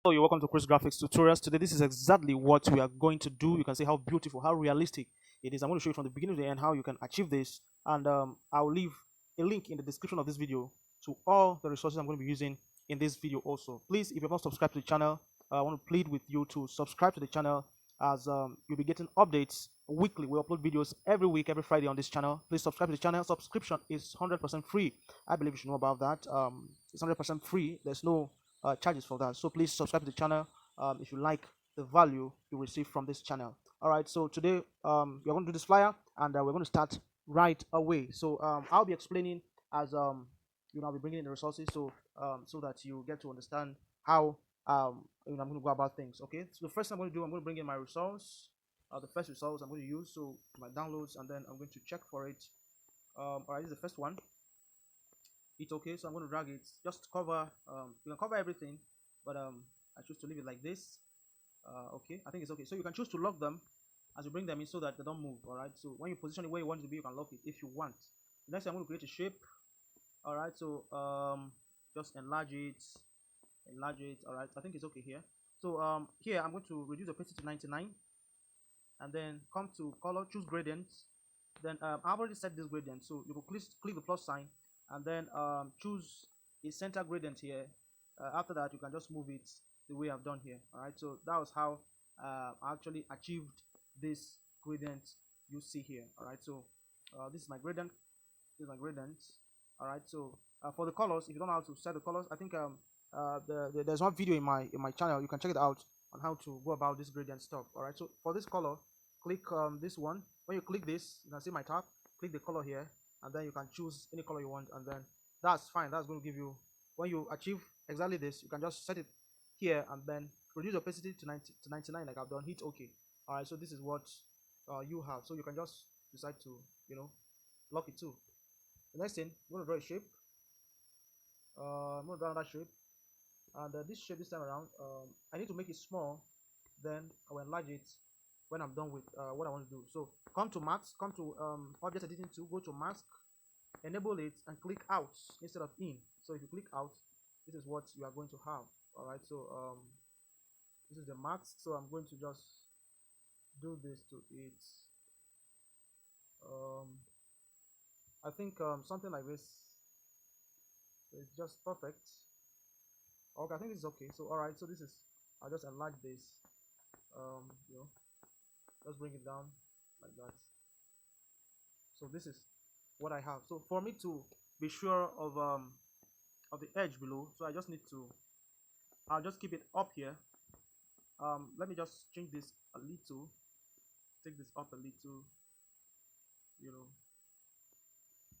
Hello, you're welcome to Chris Graphics tutorials. Today, this is exactly what we are going to do. You can see how beautiful, how realistic it is. I'm going to show you from the beginning to the end how you can achieve this, and I'll leave a link in the description of this video to all the resources I'm going to be using in this video. Also, please, if you're not subscribed to the channel, I want to plead with you to subscribe to the channel, as you'll be getting updates weekly. We upload videos every week, every Friday on this channel. Please subscribe to the channel. Subscription is 100% free. I believe you should know about that. It's 100% free. There's no charges for that. So please subscribe to the channel if you like the value you receive from this channel. All right. So today we're going to do this flyer, and we're going to start right away. So I'll be explaining as I'll be bringing in the resources so that you get to understand how I'm going to go about things. Okay. So the first thing I'm going to do, I'm going to bring in my resource. The first resource I'm going to use, so my downloads, and then I'm going to check for it. All right, this is the first one. It's okay, so I'm going to drag it, just cover you can cover everything, but I choose to leave it like this. Okay, I think it's okay. So you can choose to lock them as you bring them in so that they don't move. All right, so when you position it where you want it to be, you can lock it if you want. Next, I'm going to create a shape. All right, so just enlarge it. All right, I think it's okay here. So here I'm going to reduce the opacity to 99, and then come to color, choose gradient. Then I've already set this gradient, so you will click the plus sign, and then choose a center gradient here. After that, you can just move it the way I've done here. All right, so that was how I actually achieved this gradient you see here. All right, so this is my gradient. This is my gradient. All right, so for the colors, if you don't know how to set the colors, I think there's one video in my channel. You can check it out on how to go about this gradient stuff. All right, so for this color, click this one. When you click this, you can see my tab. Click the color here, and then you can choose any color you want, and then that's fine. That's going to give you, when you achieve exactly this, you can just set it here and then reduce opacity to 99 like I've done. Hit OK. All right, so this is what you have. So you can just decide to lock it too. The next thing, I'm going to draw a shape. I'm going to draw another shape, and this shape this time around, I need to make it small. Then I will enlarge it when I'm done with what I want to do. So come to mask, come to object editing tool, go to mask, enable it, and click out instead of in. So if you click out, this is what you are going to have. All right, so this is the mask. So I'm going to just do this to it. I think something like this is just perfect. Okay, I think this is okay. So all right, so this is, I'll just enlarge this. Just bring it down like that. So this is what I have. So for me to be sure of the edge below, so I just need to, I'll just keep it up here. Let me just change this a little, take this up a little,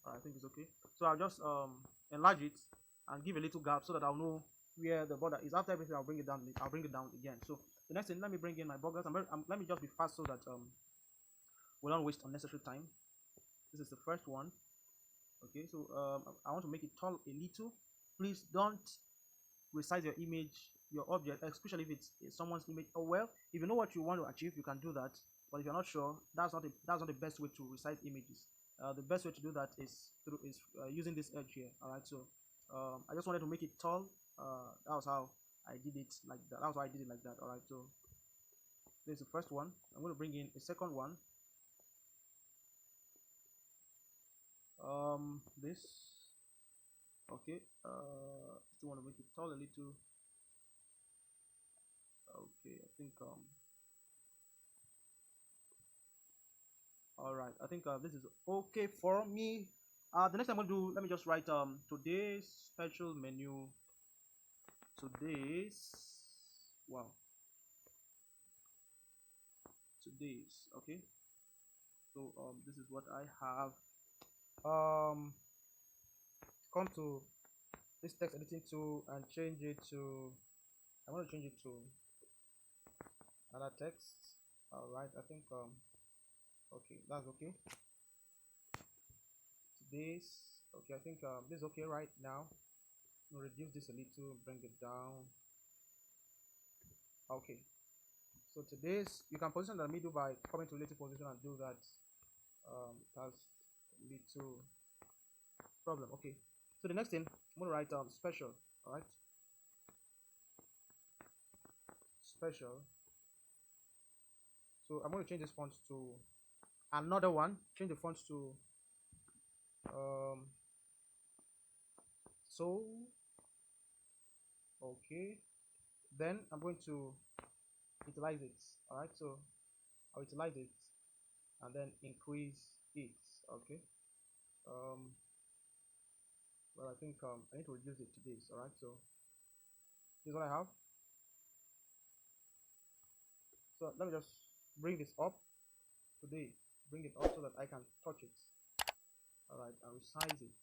I think it's okay. So I'll just enlarge it and give a little gap so that I'll know where the border is. After everything, I'll bring it down again. So the next thing, let me bring in my borders. Let me just be fast so that we don't waste unnecessary time. This is the first one. Okay, so I want to make it tall a little. Please don't resize your image, your object, especially if it's someone's image. Oh well, if you know what you want to achieve, you can do that. But if you're not sure, that's not the best way to resize images. The best way to do that is using this edge here. All right, so I just wanted to make it tall. That was how I did it like that. That was how I did it like that. All right, so this is the first one. I'm going to bring in a second one. This, okay. Still want to make it tall a little. Okay, I think all right, I think this is okay for me. The next thing I'm going to do, let me just write today's special menu. Today's, wow, today's, okay. So this is what I have. Come to this text editing tool and change it to, I want to change it to another text. All right, I think okay, that's okay. Today's, okay, I think this is okay right now. I'll reduce this a little, bring it down. Okay, so today's, you can position the middle by coming to relative position and do that. That's a little problem. Okay, so the next thing, I'm going to write special. All right, special. So I'm going to change this font to another one. Change the font to so okay. Then I'm going to utilize it. All right, so I'll utilize it and then increase it. Okay. Well, I think I need to reduce it to this. All right, so this is what I have. So let me just bring this up today. Bring it up so that I can touch it. All right, and resize it.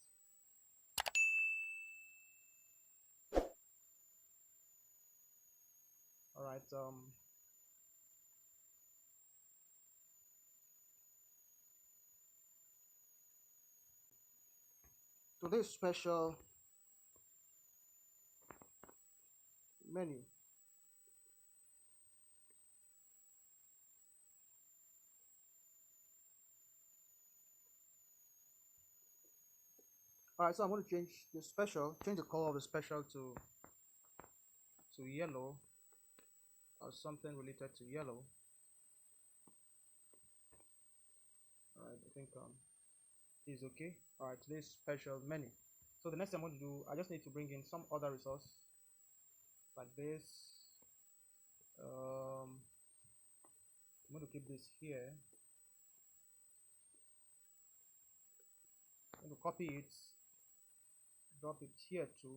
All right. Today's special menu. All right, so I'm going to change the special, change the color of the special to yellow or something related to yellow. All right, I think is okay. All right, today's special menu. So the next thing I'm going to do, I just need to bring in some other resource like this. I'm going to keep this here. I'm going to copy it, drop it here too.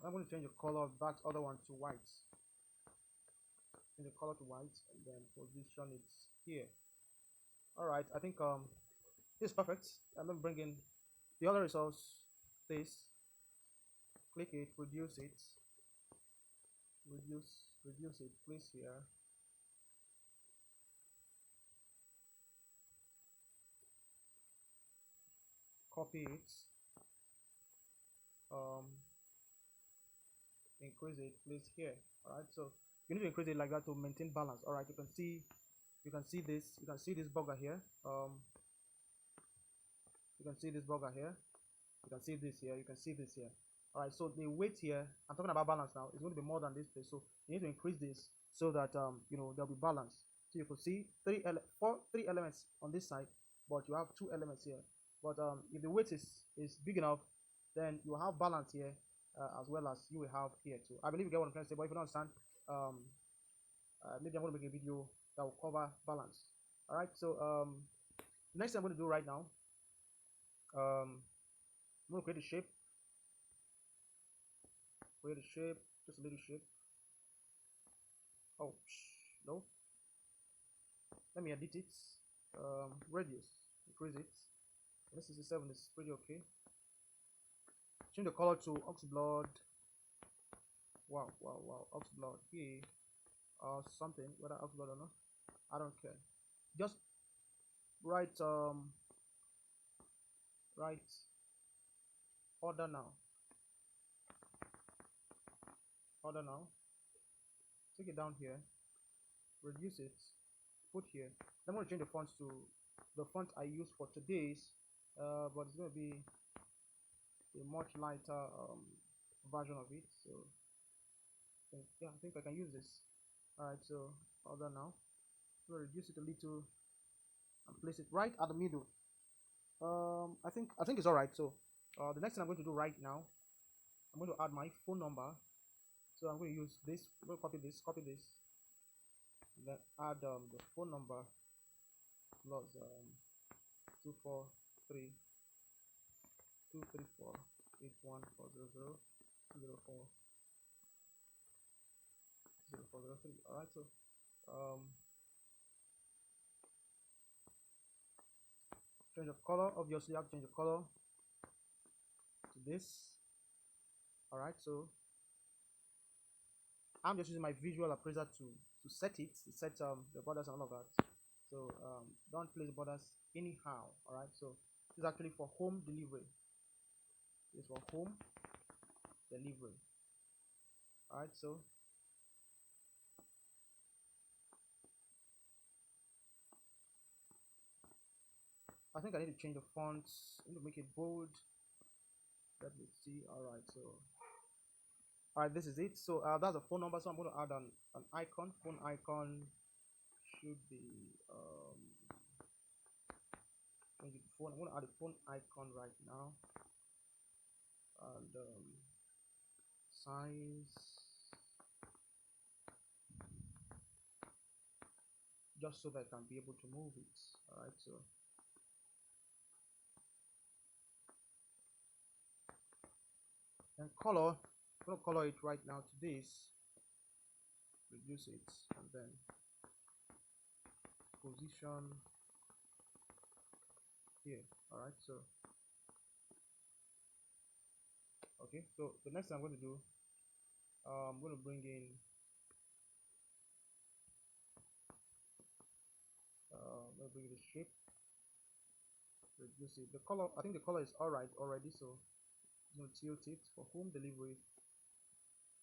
I'm going to change the color of that other one to white. Change the color to white and then position it here. All right, I think this is perfect. I'm going to bring in the other resource, this. Click it, reduce it, reduce it, place here. Copy it, increase it, place here. All right, so you need to increase it like that to maintain balance. All right, you can see this, you can see this bugger here. You can see this bugger here, you can see this here, you can see this here. All right, so the weight here, I'm talking about balance now, is going to be more than this place, so you need to increase this so that you know, there'll be balance. So you can see three elements on this side, but you have 2 elements here. But if the weight is big enough, then you will have balance here as well as you will have here too. I believe you get what I'm trying to say, but if you don't understand, maybe I'm going to make a video that will cover balance. All right, so the next thing I'm going to do right now, I'm going to create a shape, just a little shape. Oh no, let me edit it. Radius, increase it. This 67 is pretty okay. Change the color to oxblood. Wow, oxblood here or something, whether oxblood or not, I don't care. Just write order now. Take it down here, reduce it, put here. I'm going to change the fonts to the font I use for today's, but it's going to be a much lighter version of it. So yeah, I think I can use this. All right, so order now. I'm going to reduce it a little and place it right at the middle. I think it's all right. So the next thing I'm going to do right now, I'm going to add my phone number. So I'm going to use this. I'm going to copy this, then add the phone number plus 243 234 81400 04 0403. All right, so change of color. Obviously, I have to change the color to this. All right, so I'm just using my visual appraiser to set the borders and all of that. So don't place borders anyhow. All right, so this is actually for home delivery. This is for home delivery. All right, so I think I need to change the fonts. I need to make it bold. Let me see. All right, so All right, this is it. So that's a phone number. So I'm going to add an icon. Phone icon should be phone. I'm going to add a phone icon right now, and size, just so that I can be able to move it. All right, so and color, I'm going to color it right now to this, reduce it, and then position here. All right, so okay, so the next thing I'm going to do, I'm going to bring in the shape, reduce it. The color, I think the color is all right already, so I'm going to tilt it for home delivery.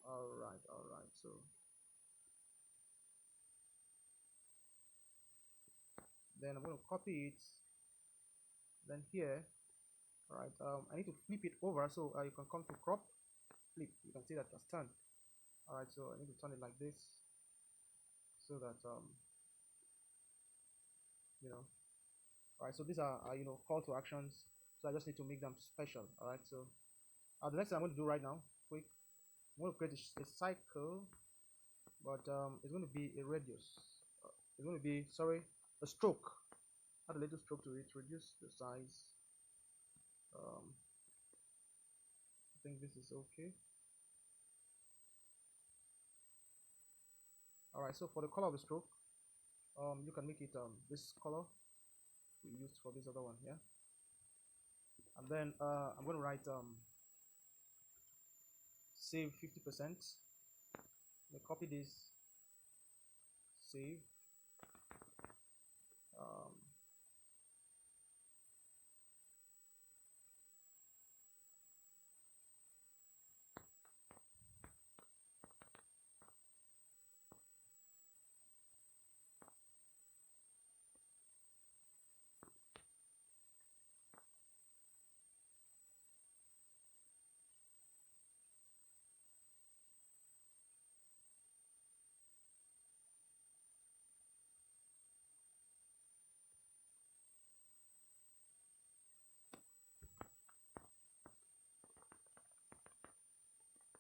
All right, so then I'm going to copy it, then here. All right, I need to flip it over, so you can come to crop, flip, you can see that it's turned. All right, so I need to turn it like this, so that you know. All right, so these are call to actions, so I just need to make them special. All right, so the next thing I'm going to do right now, quick, I'm going to create a cycle, but it's going to be a radius. It's going to be, sorry, a stroke. Add a little stroke to it, reduce the size. I think this is okay. All right, so for the color of the stroke, you can make it this color we used for this other one here. And then I'm going to write save 50%. Copy this, save. Um,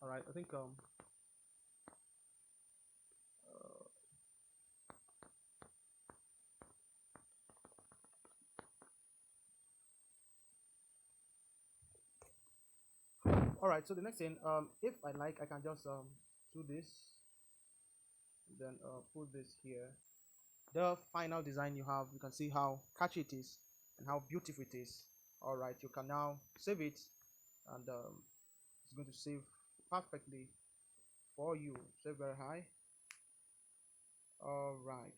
all right, I think all right, so the next thing, if I like, I can just do this, then put this here. The final design you have, you can see how catchy it is and how beautiful it is. All right, you can now save it, and it's going to save perfectly for you. Save very high. All right.